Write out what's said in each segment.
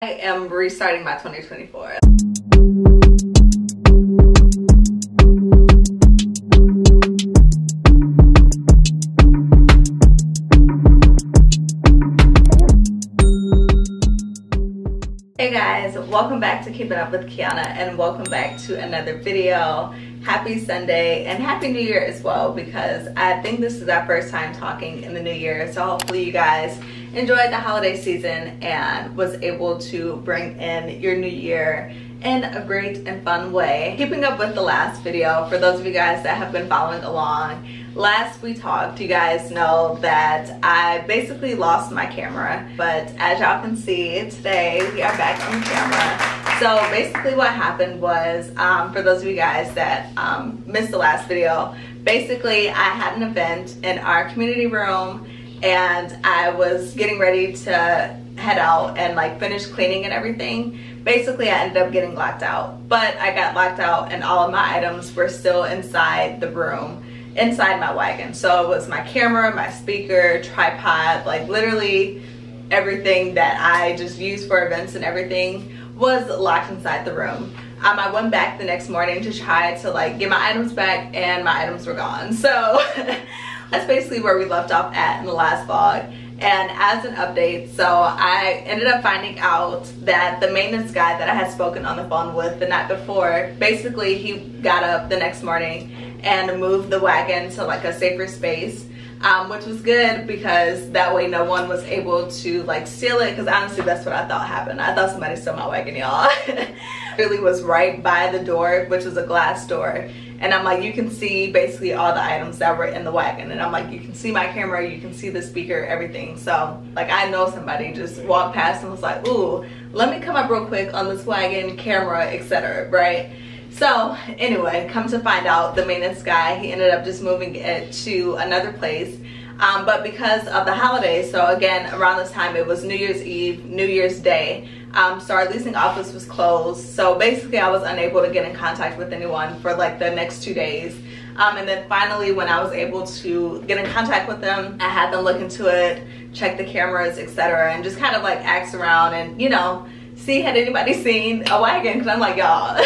I am restarting my 2024. Hey guys, welcome back to Keeping Up with Kiana and welcome back to another video. Happy Sunday and Happy New Year as well, because I think this is our first time talking in the new year. So hopefully you guys enjoyed the holiday season and was able to bring in your new year in a great and fun way. Keeping up with the last video, for those of you guys that have been following along, last we talked, you guys know that I basically lost my camera, but as y'all can see, today we are back on the camera. So basically what happened was, for those of you guys that missed the last video, basically I had an event in our community room and I was getting ready to head out and like finish cleaning and everything. Basically I ended up getting locked out, but I got locked out and all of my items were still inside the room, inside my wagon. So it was my camera, my speaker, tripod, like literally everything that I just use for events and everything was locked inside the room. I went back the next morning to try to like get my items back and my items were gone. So that's basically where we left off at in the last vlog. And as an update, so I ended up finding out that the maintenance guy that I had spoken on the phone with the night before, basically he got up the next morning and moved the wagon to like a safer space, which was good because that way no one was able to like steal it, because honestly that's what I thought happened. I thought somebody stole my wagon, y'all. Really was right by the door, which was a glass door, and I'm like, you can see basically all the items that were in the wagon, and I'm like, you can see my camera, you can see the speaker, everything. So like I know somebody just walked past and was like, ooh, let me come up real quick on this wagon, camera, etc., right? So anyway, come to find out, the maintenance guy, he ended up just moving it to another place. But because of the holidays, so again, around this time, it was New Year's Eve, New Year's Day, so our leasing office was closed. So basically I was unable to get in contact with anyone for like the next 2 days. And then finally, when I was able to get in contact with them, I had them look into it, check the cameras, etc., and just kind of like ask around and, you know, see had anybody seen a wagon, because I'm like, y'all,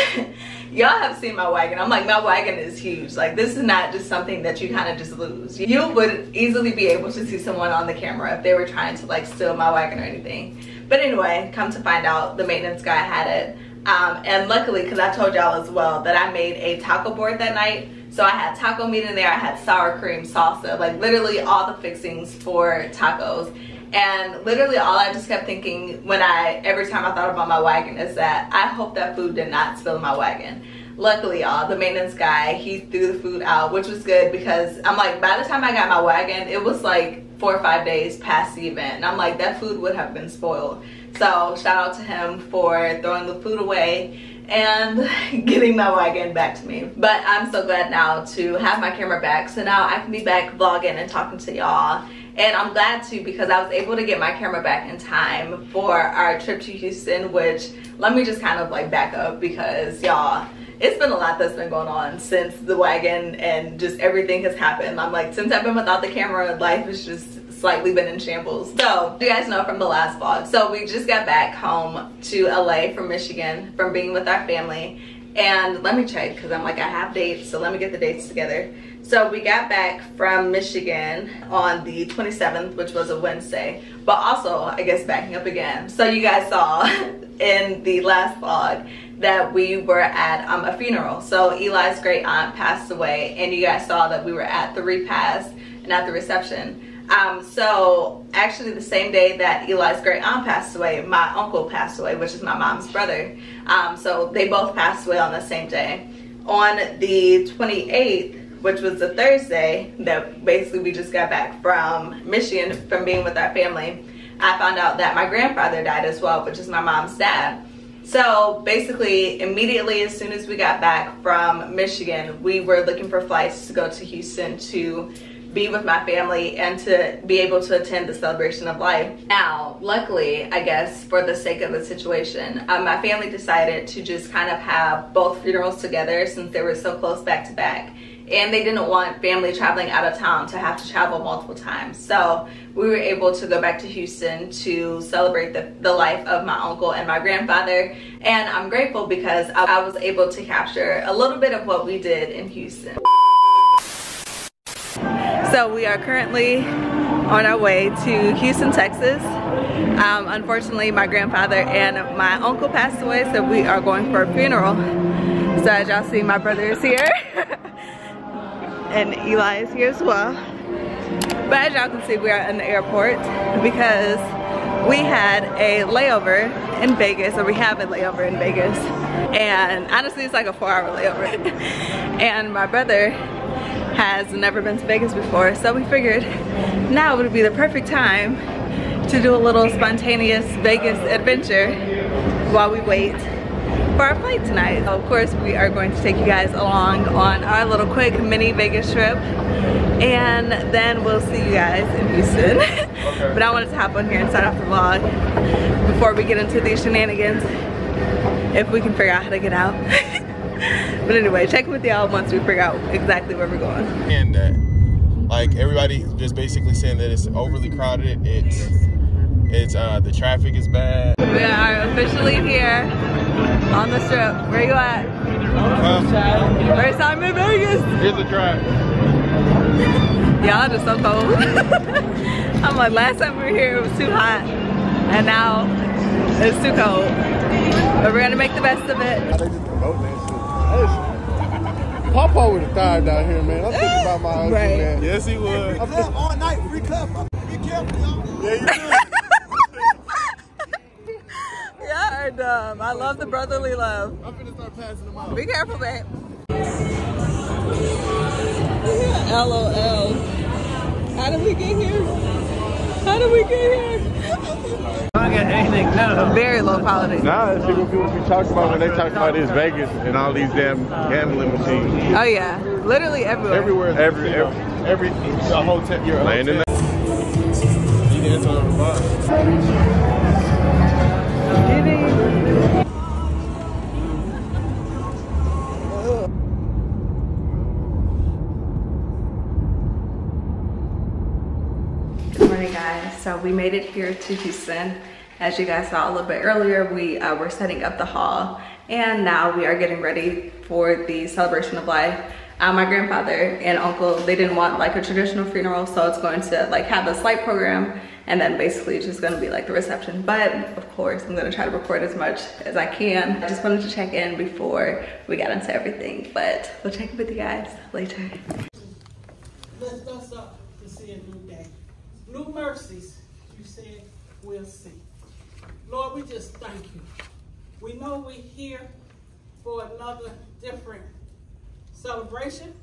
y'all have seen my wagon. I'm like, my wagon is huge. Like, this is not just something that you kind of just lose. You would easily be able to see someone on the camera if they were trying to like steal my wagon or anything. But anyway, come to find out, the maintenance guy had it. And luckily, because I told y'all as well that I made a taco board that night. So I had taco meat in there, I had sour cream, salsa, like literally all the fixings for tacos. And literally all I just kept thinking every time I thought about my wagon is that I hope that food did not spill my wagon. Luckily, y'all, the maintenance guy, he threw the food out, which was good, because I'm like, by the time I got my wagon, it was like 4 or 5 days past the event. And I'm like, that food would have been spoiled. So shout out to him for throwing the food away and getting my wagon back to me. But I'm so glad now to have my camera back, so now I can be back vlogging and talking to y'all. And I'm glad too, because I was able to get my camera back in time for our trip to Houston, which, let me just kind of like back up, because y'all, it's been a lot that's been going on since the wagon and just everything has happened. I'm like, since I've been without the camera, life has just slightly been in shambles. So you guys know from the last vlog, so we just got back home to LA from Michigan from being with our family. And let me check, because I'm like, I have dates, so let me get the dates together. So we got back from Michigan on the 27th, which was a Wednesday. But also, I guess backing up again, so you guys saw in the last vlog that we were at a funeral. So Eli's great aunt passed away, and you guys saw that we were at the repast and at the reception. So actually the same day that Eli's great aunt passed away, my uncle passed away, which is my mom's brother. So they both passed away on the same day. On the 28th, which was a Thursday, that basically we just got back from Michigan from being with our family, I found out that my grandfather died as well, which is my mom's dad. So basically, immediately as soon as we got back from Michigan, we were looking for flights to go to Houston to be with my family and to be able to attend the celebration of life. Now, luckily, I guess, for the sake of the situation, my family decided to just kind of have both funerals together since they were so close back to back. and they didn't want family traveling out of town to have to travel multiple times. So we were able to go back to Houston to celebrate the life of my uncle and my grandfather, and I'm grateful because I was able to capture a little bit of what we did in Houston. So we are currently on our way to Houston, Texas. Unfortunately, my grandfather and my uncle passed away, so we are going for a funeral. So as y'all see, my brother is here and Eli is here as well. But as y'all can see, we are in the airport because we had a layover in Vegas, or we have a layover in Vegas. And honestly, it's like a 4-hour layover. And my brother has never been to Vegas before, so we figured now would be the perfect time to do a little spontaneous Vegas adventure while we wait for our flight tonight. Of course, we are going to take you guys along on our little quick mini Vegas trip, and then we'll see you guys in Houston. Okay. But I wanted to hop on here and start off the vlog before we get into these shenanigans, if we can figure out how to get out. But anyway, check with y'all once we figure out exactly where we're going. And like everybody just basically saying that it's overly crowded. It's the traffic is bad. We are officially here on the strip. Where you at? First time in Vegas. Here's the drive. Y'all just so cold. I'm like, last time we were here it was too hot, and now it's too cold. But we're gonna make the best of it. They just promoting that shit. Papa would have thrived out here, man. I'm thinking about my uncle, man. Yes, he would. I'm up all night, free club. Be careful, y'all. Yeah, you do. Y'all are dumb. I love the brotherly love. I'm finna start passing them out. Be careful, babe. LOL. How did we get here? How did we get here? I don't get anything, no. Very low quality. Nah, that's what people be talking about when they talk about this Vegas and all these damn gambling machines. Oh yeah, literally everywhere. Everywhere. Every hotel. You're laying in there. You dance on the bus. Good morning, guys. So we made it here to Houston. As you guys saw a little bit earlier, we were setting up the hall, and now we are getting ready for the celebration of life. My grandfather and uncle, they didn't want like a traditional funeral, so it's going to like have a slight program, and then basically just gonna be like the reception. But of course, I'm gonna try to record as much as I can. I just wanted to check in before we got into everything, but we'll check in with you guys later. Lift us up to see a new day. New mercies, you said we'll see. Lord, we just thank you. We know we're here for another different celebration.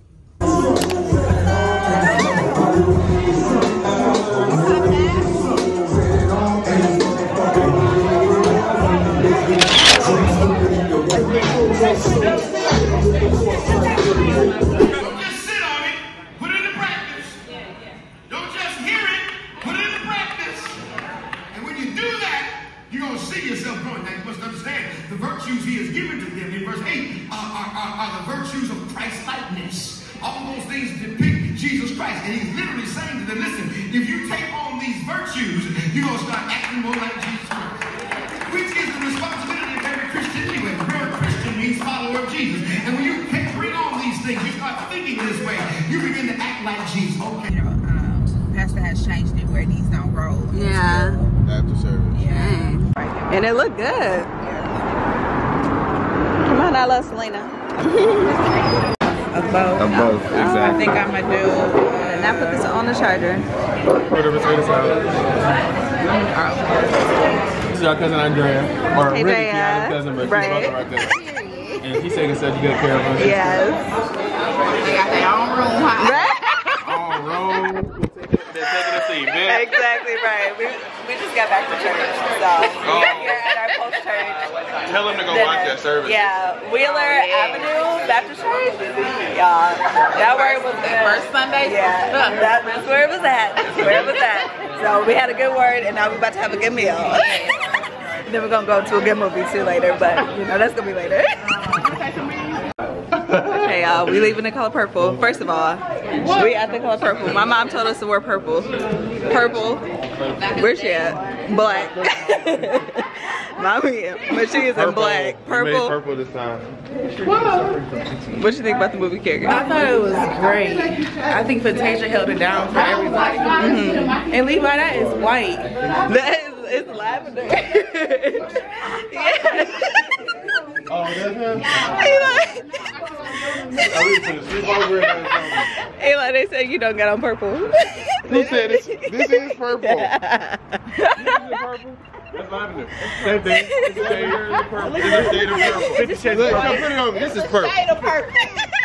The virtues he has given to them in verse 8 are the virtues of Christ-likeness. All those things depict Jesus Christ. And he's literally saying to them, listen, if you take on these virtues, you're going to start acting more like Jesus Christ. Which is the responsibility of every Christian anyway. The word Christian means follower of Jesus. And when you bring on these things, you start thinking this way, you begin to act like Jesus. Okay. You know, Pastor has changed it where these don't roll. Yeah. After service. Yeah. And it looked good. Come on, I love Selena. Of both. Of both, exactly. I think I'm gonna do. Now put this on the charger. Put a potato salad. This is our cousin Andrea. Or Hey, really Drea. Kiana's cousin, but she's Right. welcome right there. And he's taking such good care of us. Yes. They got their own room, huh? Right? Oh, roll. They're taking a seat, man. Exactly right. We just got back to church, so we're here at our post church. Tell them to go watch that service. Yeah, Wheeler Avenue Baptist Church. Y'all, that word was good. First Sunday. Yeah, that's where it was at. That's where it was at. So we had a good word, and now we're about to have a good meal. Then we're gonna go to a good movie too later, but you know that's gonna be later. Hey Okay, y'all, we leaving the color purple. First of all, we at the color purple. My mom told us to wear purple. Purple. Where's she at? Black. Mommy, but she is in black. Purple. Purple this time. What you think about the movie Character? I thought it was great. I think Fantasia held it down for everybody. And Levi, that is white. That is, it's lavender. Yeah. Oh, that's him? Eli, they said you don't get on purple. Who said this? This is purple. This is purple. That's lavender. Same thing. It's the shade of purple. It's the shade of purple. Look, come put it on me. This is purple. Shade of purple.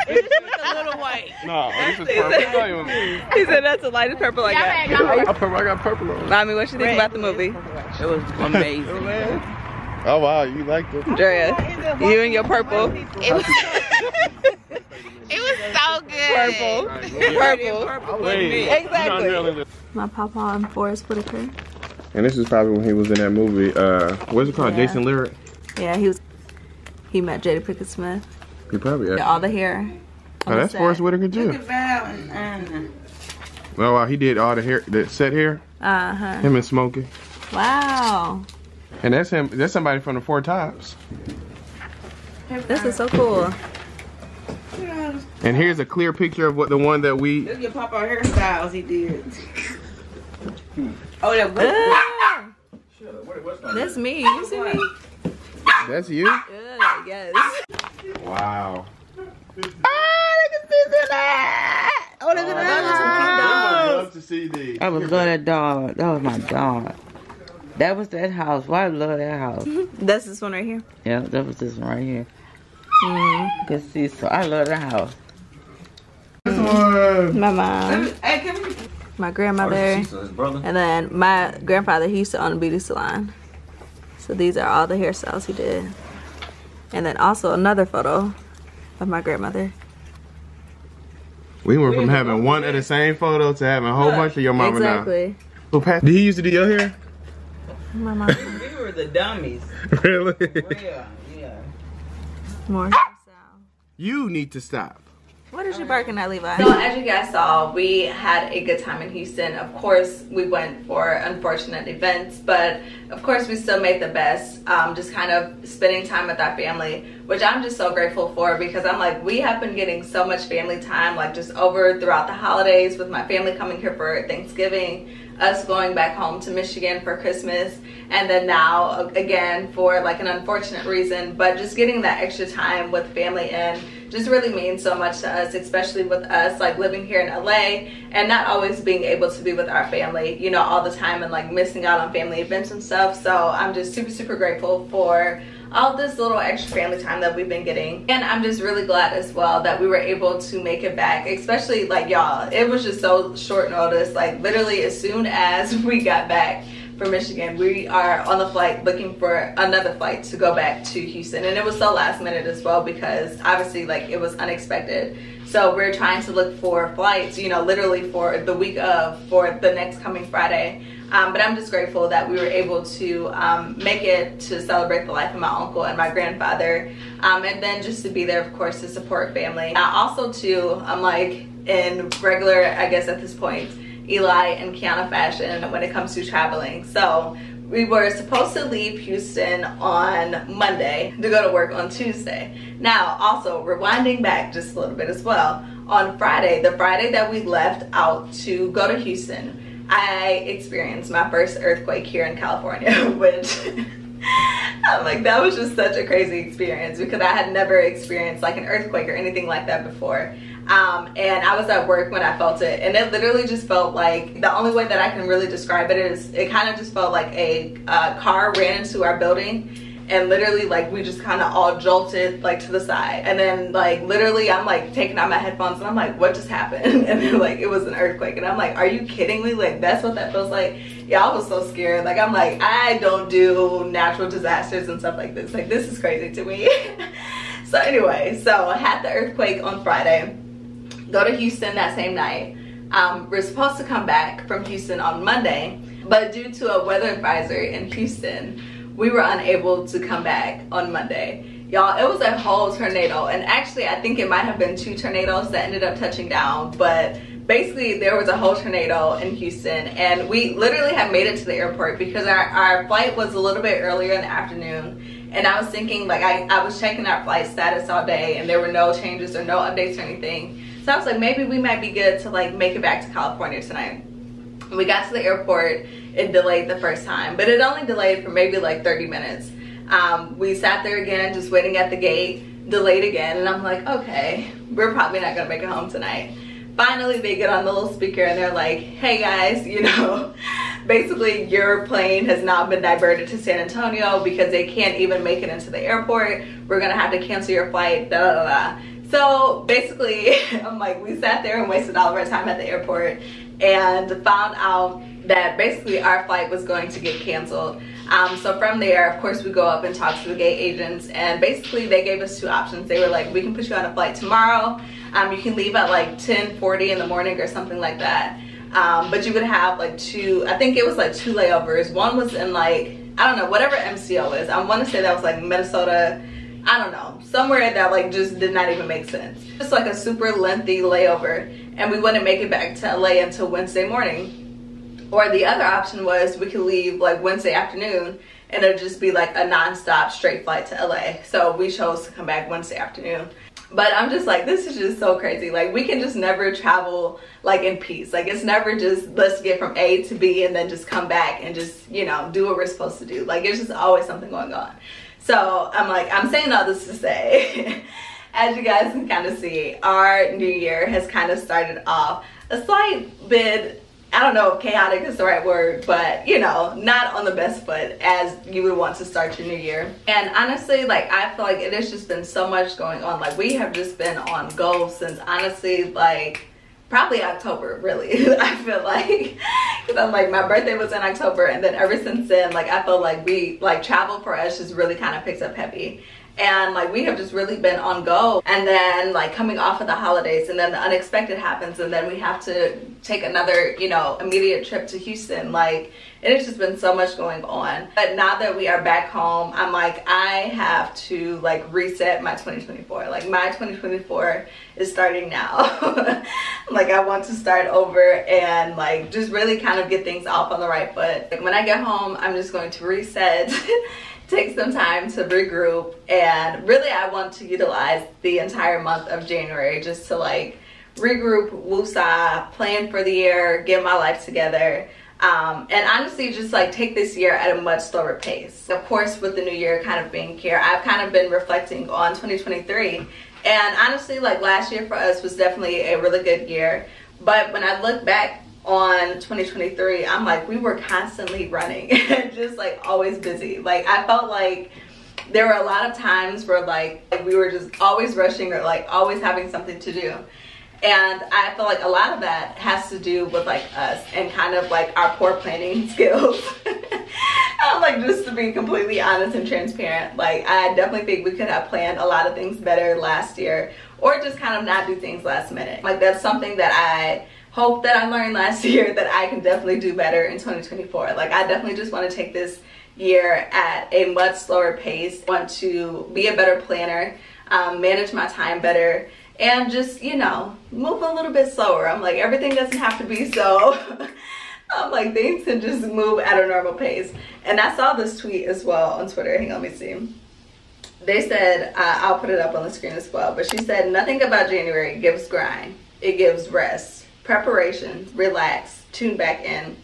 It's just a little white. No, this is purple. He said that's the lightest purple I got. I got purple on. Mommy, what you think about the movie? It was amazing. Oh wow, you liked it. Drea, you and your purple. It was so good. Purple. Wait, Exactly. My papa and Forrest Whitaker. And this is probably when he was in that movie. What's it called? Yeah. Jason Lyric. Yeah, he met Jada Pinkett Smith. He probably. Yeah, all the hair. Oh, that's Forrest Whitaker too. Look at Val and Oh wow, he did all the hair, the set hair. Him and Smokey. Wow. And that's him. That's somebody from the Four Tops. This is so cool. And here's a clear picture of what the one that we. Look at Papa hairstyles he did. Oh, that That's me. You see me? That's you. Yes. Wow. Oh, look at I would love to see these. I would love that dog. That was my dog. That was that house. Why I love that house. That's this one right here. Yeah, that was this one right here. You can see, so I love that house. This one. My mom, my grandmother, and then my grandfather, he used to own a beauty salon. So these are all the hairstyles he did. And then also another photo of my grandmother. We went from having one of the same photo to having a whole bunch of your mama now. Exactly. Who passed? Did he used to do your hair? My mom. We were the dummies. Really? Yeah, yeah. More. You need to stop. What is you barking at, Levi? So as you guys saw, we had a good time in Houston. Of course, we went for unfortunate events, but of course we still made the best. Just kind of spending time with our family, which I'm just so grateful for, because I'm like, we have been getting so much family time, like just over throughout the holidays, with my family coming here for Thanksgiving, us going back home to Michigan for Christmas, and then now again for like an unfortunate reason, but just getting that extra time with family and just really means so much to us, especially with us like living here in LA and not always being able to be with our family, you know, all the time, and like missing out on family events and stuff. So I'm just super grateful for all this little extra family time that we've been getting. And I'm just really glad as well that we were able to make it back, especially like y'all, it was just so short notice. Like literally as soon as we got back from Michigan, we are on the flight looking for another flight to go back to Houston. And it was so last minute as well, because obviously like it was unexpected. So we're trying to look for flights, you know, literally for the week of, for the next coming Friday. But I'm just grateful that we were able to make it to celebrate the life of my uncle and my grandfather. And then just to be there, of course, to support family. Now also too, I'm like in regular, I guess at this point, Eli and Kiana fashion when it comes to traveling. So we were supposed to leave Houston on Monday to go to work on Tuesday. Now also rewinding back just a little bit as well, on Friday, the Friday that we left out to go to Houston, I experienced my first earthquake here in California, which I'm like, that was just such a crazy experience, because I had never experienced like an earthquake or anything like that before. And I was at work when I felt it, and it literally just felt like, the only way that I can really describe it is, it kind of just felt like a car ran into our building, and literally like we just kind of all jolted like to the side. And then like literally I'm like taking out my headphones and I'm like, what just happened? And they're like, it was an earthquake. And I'm like, are you kidding me? Like that's what that feels like. Yeah, I was so scared. Like I'm like, I don't do natural disasters and stuff like this. Like this is crazy to me. So anyway, so I had the earthquake on Friday, go to Houston that same night. We're supposed to come back from Houston on Monday, but due to a weather advisory in Houston, we were unable to come back on Monday. Y'all, it was a whole tornado, and actually I think it might have been 2 tornadoes that ended up touching down, but basically there was a whole tornado in Houston, and we literally had made it to the airport because our flight was a little bit earlier in the afternoon. And I was thinking, like, I was checking our flight status all day, and there were no changes or no updates or anything. So I was like, maybe we might be good to like make it back to California tonight. We got to the airport, it delayed the first time, but it only delayed for maybe like 30 minutes. We sat there again, just waiting at the gate, delayed again, and I'm like, okay, we're probably not gonna make it home tonight. Finally, they get on the little speaker and they're like, hey guys, you know, basically your plane has now been diverted to San Antonio because they can't even make it into the airport. We're gonna have to cancel your flight, da da da. So basically, I'm like, we sat there and wasted all of our time at the airport and found out that basically our flight was going to get canceled. So from there, of course, we go up and talk to the gate agents, and basically they gave us 2 options. They were like, we can put you on a flight tomorrow. You can leave at like 10:40 in the morning or something like that. But you would have like 2, I think it was like 2 layovers. One was in like, I don't know, whatever MCO is. I want to say that was like Minnesota, I don't know, somewhere that like just did not even make sense. Just like a super lengthy layover, and we wouldn't make it back to LA until Wednesday morning. Or the other option was we could leave like Wednesday afternoon and it'd just be like a non-stop straight flight to LA. So we chose to come back Wednesday afternoon. But I'm just like, this is just so crazy. Like, we can just never travel like in peace. Like, it's never just let's get from A to B and then just come back and just, you know, do what we're supposed to do. Like, it's just always something going on. So I'm like, I'm saying all this to say, as you guys can kind of see, our new year has kind of started off a slight bit, I don't know if chaotic is the right word, but you know, not on the best foot as you would want to start your new year. And honestly, like, I feel like it has just been so much going on. Like, we have just been on go since honestly, like, probably October, really. I feel like, because I'm like, my birthday was in October, and then ever since then, like, I feel like we, like, travel for us just really kind of picks up heavy. And like, we have just really been on go, and then like coming off of the holidays, and then the unexpected happens, and then we have to take another, you know, immediate trip to Houston. Like, it has just been so much going on. But now that we are back home, I'm like, I have to like reset my 2024. Like, my 2024 is starting now. Like, I want to start over and like just really kind of get things off on the right foot. Like, when I get home, I'm just going to reset. Take some time to regroup, and really I want to utilize the entire month of January just to like regroup, woosah, plan for the year, get my life together, and honestly just like take this year at a much slower pace. Of course, with the new year kind of being here, I've kind of been reflecting on 2023, and honestly, like, last year for us was definitely a really good year, but when I look back on 2023, I'm like, we were constantly running and just like always busy. Like, I felt like there were a lot of times where like we were just always rushing or like always having something to do. And I feel like a lot of that has to do with like us and kind of like our poor planning skills. I'm like, just to be completely honest and transparent, like, I definitely think we could have planned a lot of things better last year, or just kind of not do things last minute. Like, that's something that I hope that I learned last year that I can definitely do better in 2024. Like, I definitely just want to take this year at a much slower pace. I want to be a better planner, manage my time better, and just, you know, move a little bit slower. I'm like, everything doesn't have to be so I'm like, things can just move at a normal pace. And I saw this tweet as well on Twitter. Hang on, let me see. They said, I'll put it up on the screen as well, but she said, nothing about January gives grind. It gives rest, preparation, relax, tune back in.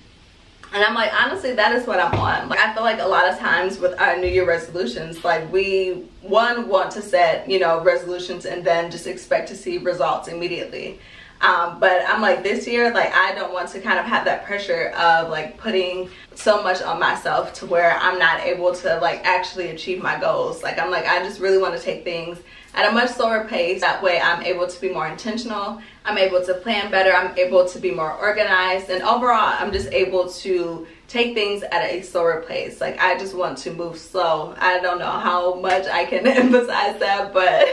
And I'm like, honestly, that is what I'm on. Like, I feel like a lot of times with our New Year resolutions, like, we, want to set, you know, resolutions and then just expect to see results immediately. But I'm like, this year, like, I don't want to kind of have that pressure of like putting so much on myself to where I'm not able to like actually achieve my goals. Like, I'm like, I just really want to take things at a much slower pace. That way I'm able to be more intentional, I'm able to plan better, I'm able to be more organized, and overall I'm just able to take things at a slower pace. Like, I just want to move slow. I don't know how much I can emphasize that, but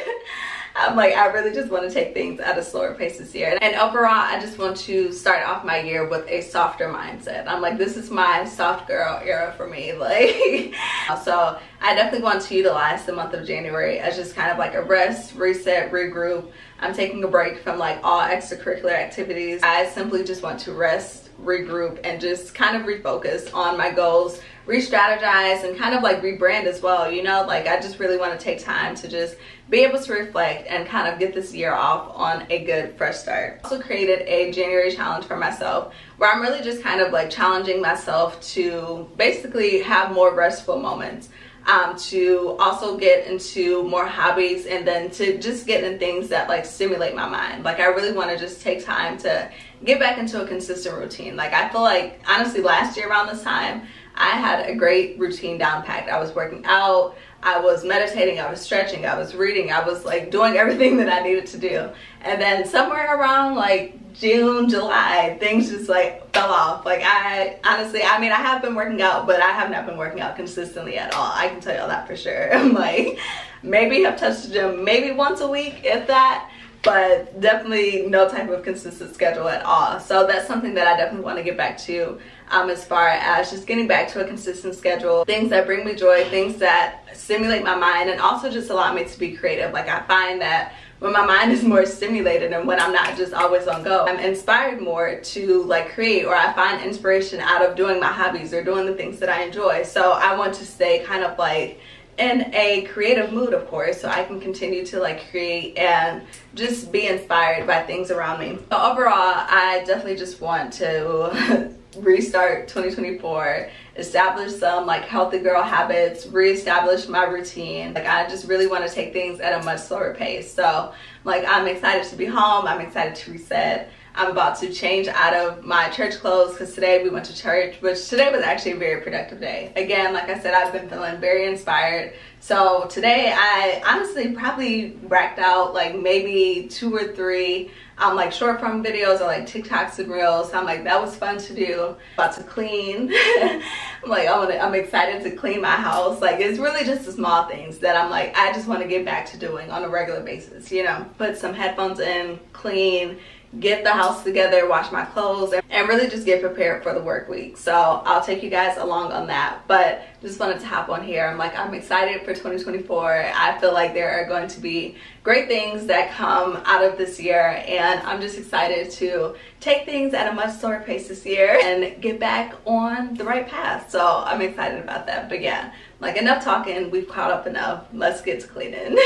I I'm like, I really just want to take things at a slower pace this year. And overall, I just want to start off my year with a softer mindset. I'm like, this is my soft girl era for me. Like, so I definitely want to utilize the month of January as just kind of like a rest, reset, regroup. I'm taking a break from like all extracurricular activities. I simply just want to rest, regroup, and just kind of refocus on my goals, re-strategize, and kind of like rebrand as well. You know, like I just really want to take time to just be able to reflect and kind of get this year off on a good fresh start. I also created a January challenge for myself where I'm really just kind of like challenging myself to basically have more restful moments. To also get into more hobbies, and then to just get in things that like stimulate my mind. Like I really want to just take time to get back into a consistent routine. Like I feel like honestly last year around this time I had a great routine down packed. I was working out, I was meditating, I was stretching, I was reading, I was like doing everything that I needed to do. And then somewhere around like June, July, things just like fell off. Like I honestly, I mean, I have been working out, but I have not been working out consistently at all. I can tell you that for sure. I'm like, maybe have touched the gym maybe once a week, if that, but definitely no type of consistent schedule at all. So that's something that I definitely want to get back to, as far as just getting back to a consistent schedule, things that bring me joy, things that stimulate my mind, and also just allow me to be creative. Like I find that when my mind is more stimulated and when I'm not just always on go, I'm inspired more to like create, or I find inspiration out of doing my hobbies or doing the things that I enjoy. So I want to stay kind of like in a creative mood, of course, so I can continue to like create and just be inspired by things around me. So overall, I definitely just want to restart 2024, establish some like healthy girl habits, reestablish my routine. Like I just really want to take things at a much slower pace. So like I'm excited to be home, I'm excited to reset. I'm about to change out of my church clothes because today we went to church, which today was actually a very productive day. Again, like I said, I've been feeling very inspired. So today I honestly probably racked out like maybe 2 or 3 like short form videos or like TikToks and Reels. So I'm like, that was fun to do. About to clean. I'm like, I'm excited to clean my house. Like it's really just the small things that I'm like, I just want to get back to doing on a regular basis, you know. Put some headphones in, clean, get the house together, wash my clothes, and really just get prepared for the work week. So I'll take you guys along on that, but just wanted to hop on here. I'm excited for 2024. I feel like there are going to be great things that come out of this year, and I'm just excited to take things at a much slower pace this year and get back on the right path. So I'm excited about that. But yeah, like enough talking, we've caught up enough. Let's get to cleaning.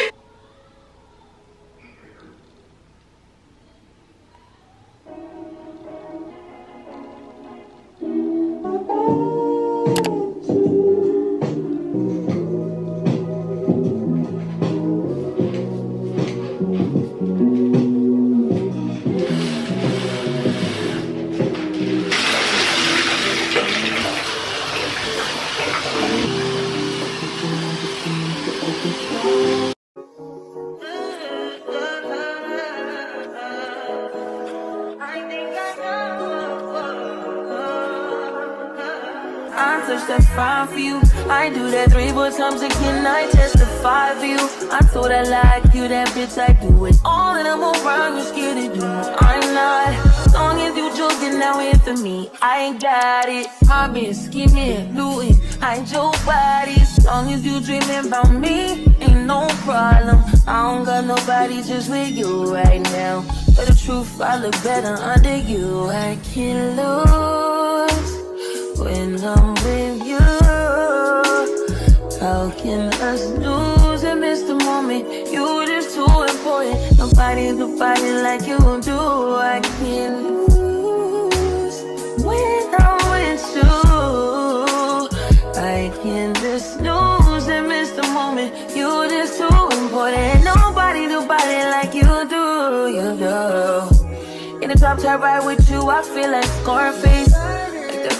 That's fine for you. I do that 3 more times again. I testify for you. I told I like you, that bitch. I do it all, and I'm around. You're scared to do. I'm not. As long as you joking now in for me, I ain't got it. I've been scheming, looting. I ain't your body. As long as you dreaming about me, ain't no problem. I don't got nobody just with you right now. But the truth, I look better under you. I can't lose when I'm with you. How can us lose and miss the moment? You just too important. Nobody do body like you do. I can't lose when I'm with you. I can't just lose and miss the moment. You just too important. Nobody do body like you do. You do. In the top tier right with you, I feel like Scarface.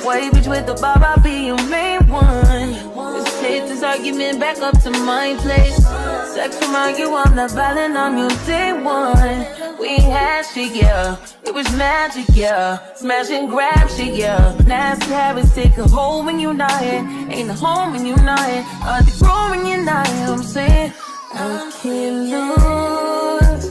White bitch with the bob, I'll be your main one. Let's take this argument back up to my place. Sex remind you I'm not violent on your day one. We had shit, yeah. It was magic, yeah. Smash and grab shit, yeah. Nasty habits take a hold when you're not here. Ain't a home when you're not here. Are they grow when you're not here? I'm saying I can't lose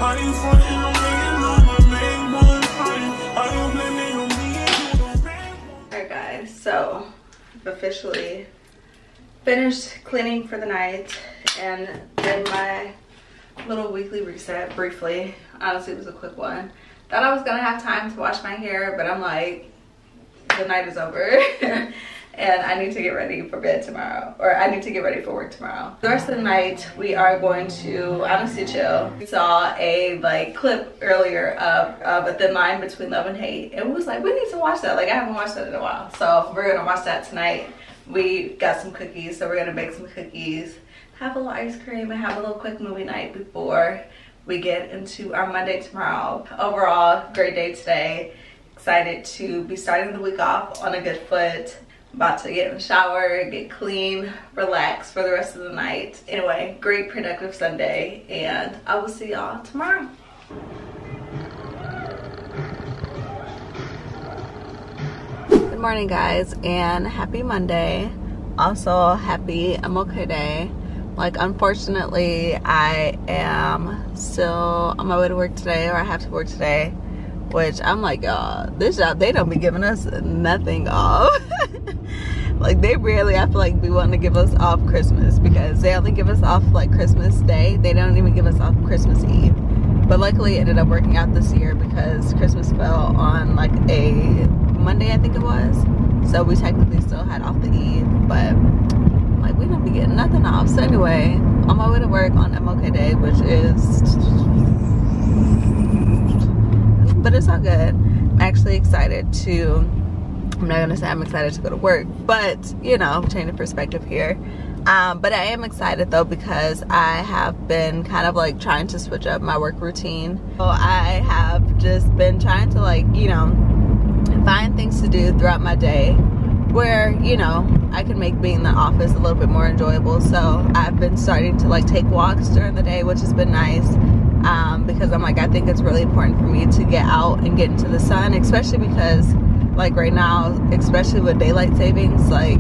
How you frontin' on me and I'm my main one frontin'? How you blaming on me and you don't pay? Alright guys, so I've officially finished cleaning for the night and did my little weekly reset briefly. Honestly, it was a quick one. Thought I was gonna have time to wash my hair, but I'm like, the night is over. And I need to get ready for bed tomorrow, or I need to get ready for work tomorrow. The rest of the night, we are going to honestly chill. We saw a like clip earlier of A Thin Line Between Love and Hate, and we was like, we need to watch that. Like, I haven't watched that in a while, so we're gonna watch that tonight. We got some cookies, so we're gonna bake some cookies, have a little ice cream, and have a little quick movie night before we get into our Monday tomorrow. Overall, great day today. Excited to be starting the week off on a good foot. About to get in the shower, get clean, relax for the rest of the night. Anyway, great productive Sunday, and I will see y'all tomorrow. Good morning guys, and happy Monday. Also happy MLK Day. Like, unfortunately, I am still on my way to work today, or I have to work today, which I'm like, y'all, this job, they don't be giving us nothing off. Like, they rarely, I feel like, be wanting to give us off Christmas, because they only give us off like Christmas Day. They don't even give us off Christmas Eve. But luckily it ended up working out this year because Christmas fell on like a Monday, I think it was. So we technically still had off the Eve, but like, we don't be getting nothing off. So anyway, on my way to work on MLK Day, which is, but it's all good. I'm actually excited to, I'm not gonna say I'm excited to go to work, but you know, change of perspective here. But I am excited though, because I have been kind of like trying to switch up my work routine. So I have just been trying to, like, you know, find things to do throughout my day where, you know, I can make being in the office a little bit more enjoyable. So I've been starting to like take walks during the day, which has been nice. Because I'm like, I think it's really important for me to get out and get into the sun, especially because like right now, especially with daylight savings, like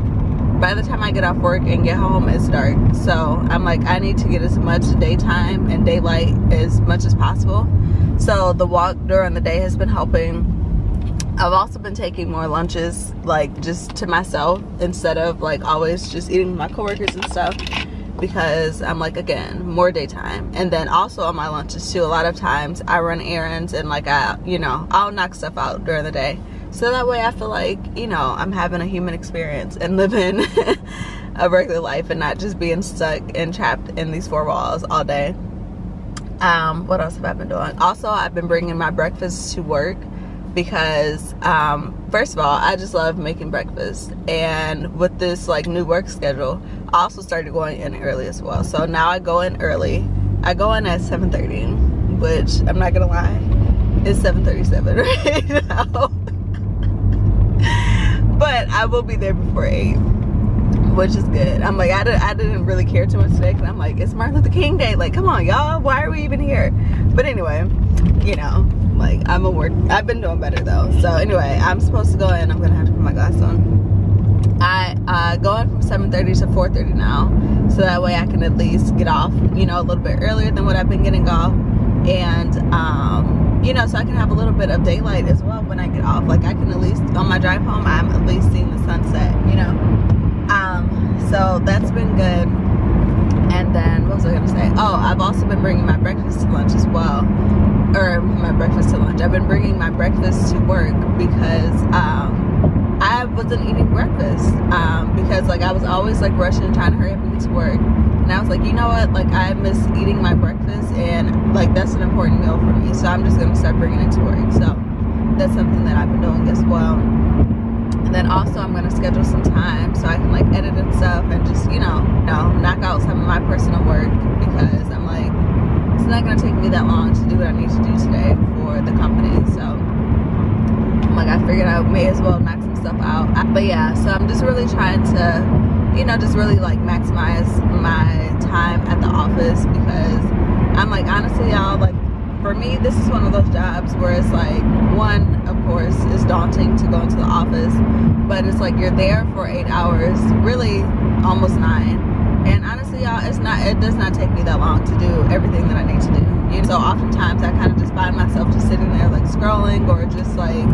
by the time I get off work and get home, it's dark. So I'm like, I need to get as much daytime and daylight as much as possible. So the walk during the day has been helping. I've also been taking more lunches, like just to myself, instead of like always just eating with my coworkers and stuff, because I'm like, again, more daytime. And then also on my lunches too, a lot of times I run errands and like you know, I'll knock stuff out during the day. So that way I feel like, you know, I'm having a human experience and living a regular life and not just being stuck and trapped in these four walls all day. What else have I been doing? Also, I've been bringing my breakfast to work because, first of all, I just love making breakfast. And with this like new work schedule, I also started going in early as well. So now I go in early. I go in at 7:30, which I'm not gonna lie, it's 7:37 right now. But I will be there before 8, which is good. I'm like, I didn't really care too much today, because I'm like, it's Martin Luther King Day. Like, come on, y'all. Why are we even here? But anyway, you know, like, I've been doing better, though. So anyway, I'm supposed to go in. I'm going to have to put my glasses on. I go in from 7:30 to 4:30 now. So that way I can at least get off, you know, a little bit earlier than what I've been getting off. And, you know, so I can have a little bit of daylight as well when I get off. Like, I can at least, on my drive home, I'm at least seeing the sunset, you know. So that's been good. And then, what was I gonna say? Oh, I've also been bringing my breakfast to lunch as well. Or my breakfast to lunch. I've been bringing my breakfast to work because I wasn't eating breakfast. Because like I was always like rushing and trying to hurry up and get to work. And I was like, you know what, like I miss eating my breakfast, and like that's an important meal for me, so I'm just gonna start bringing it to work. So that's something that I've been doing as well. And then also I'm gonna schedule some time so I can like edit and stuff, and just, you know, knock out some of my personal work, because I'm like, it's not gonna take me that long to do what I need to do today for the company. So I'm like, I figured I may as well knock some stuff out. But yeah, so I'm just really trying to, you know, just really like maximize my time at the office, because I'm like, honestly, y'all, like for me, this is one of those jobs where it's like, one, of course, is daunting to go into the office, but it's like you're there for 8 hours, really almost 9. And honestly, y'all, it does not take me that long to do everything that I need to do. You know, so oftentimes I kind of just find myself just sitting there like scrolling, or just like,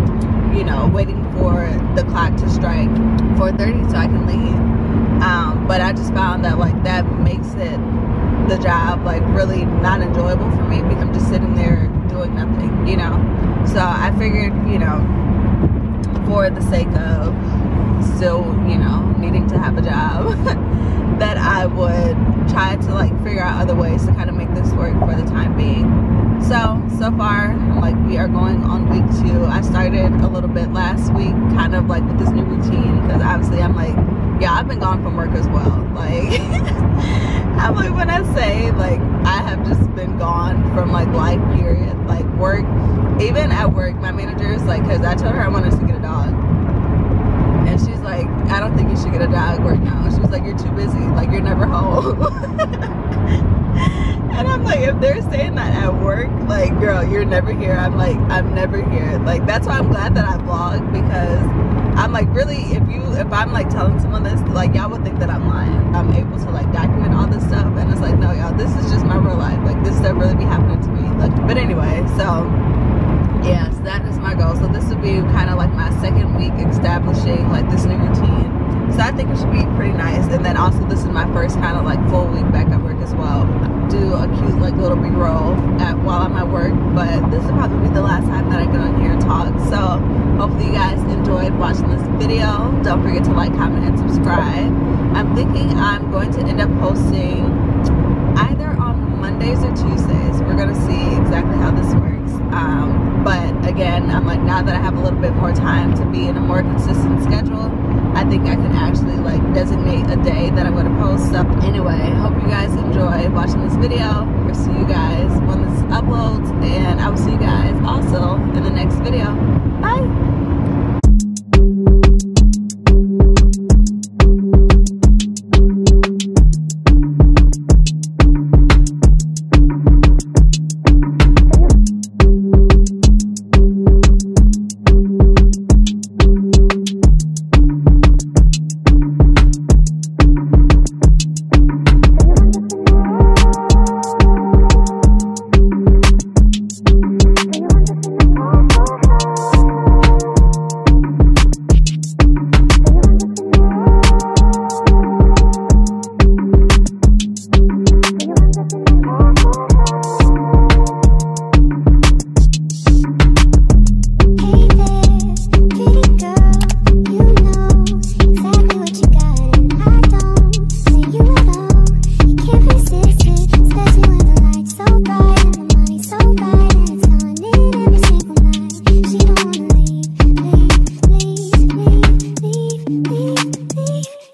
you know, waiting for the clock to strike 4:30 so I can leave. But I just found that like that makes it, the job, like really not enjoyable for me, because I'm just sitting there doing nothing, you know. So I figured, you know, for the sake of still, you know, needing to have a job, that I would try to like figure out other ways to kind of make this work for the time being. So far, like, we are going on week 2. I started a little bit last week, kind of like with this new routine, because obviously I'm like, yeah, I've been gone from work as well. Like, I'm like, when I say like I have just been gone from like life, period, like work, even at work, my manager is like, because I told her I wanted to get a dog, and she's like, I don't think you should get a dog right now. She was like, you're too busy, like you're never home. And I'm like, if they're saying that at work, like, girl, you're never here. I'm like, I'm never here. Like, that's why I'm glad that I vlog, because I'm like, really, if I'm like telling someone this, like, y'all would think that I'm lying. I'm able to like document all this stuff, and it's like, no, y'all, this is just my real life. Like, this stuff really be happening to me. Like, but anyway, so yes, that is my goal. So this would be kind of like my 2nd week establishing like this new routine. So I think it should be pretty nice. And then also, this is my first kind of like full week back at work as well. Do a cute like little b-roll while I'm at work, but this will probably be the last time that I get on here and talk. So hopefully you guys enjoyed watching this video. Don't forget to like, comment, and subscribe. I'm thinking I'm going to end up posting either on Mondays or Tuesdays. We're gonna see exactly how this works. But again, I'm like, now that I have a little bit more time to be in a more consistent schedule, I think I can actually like designate a day that I'm going to post stuff. Anyway, hope you guys enjoy watching this video. I'll see you guys when this uploads, and I will see you guys also in the next video. Bye!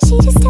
She just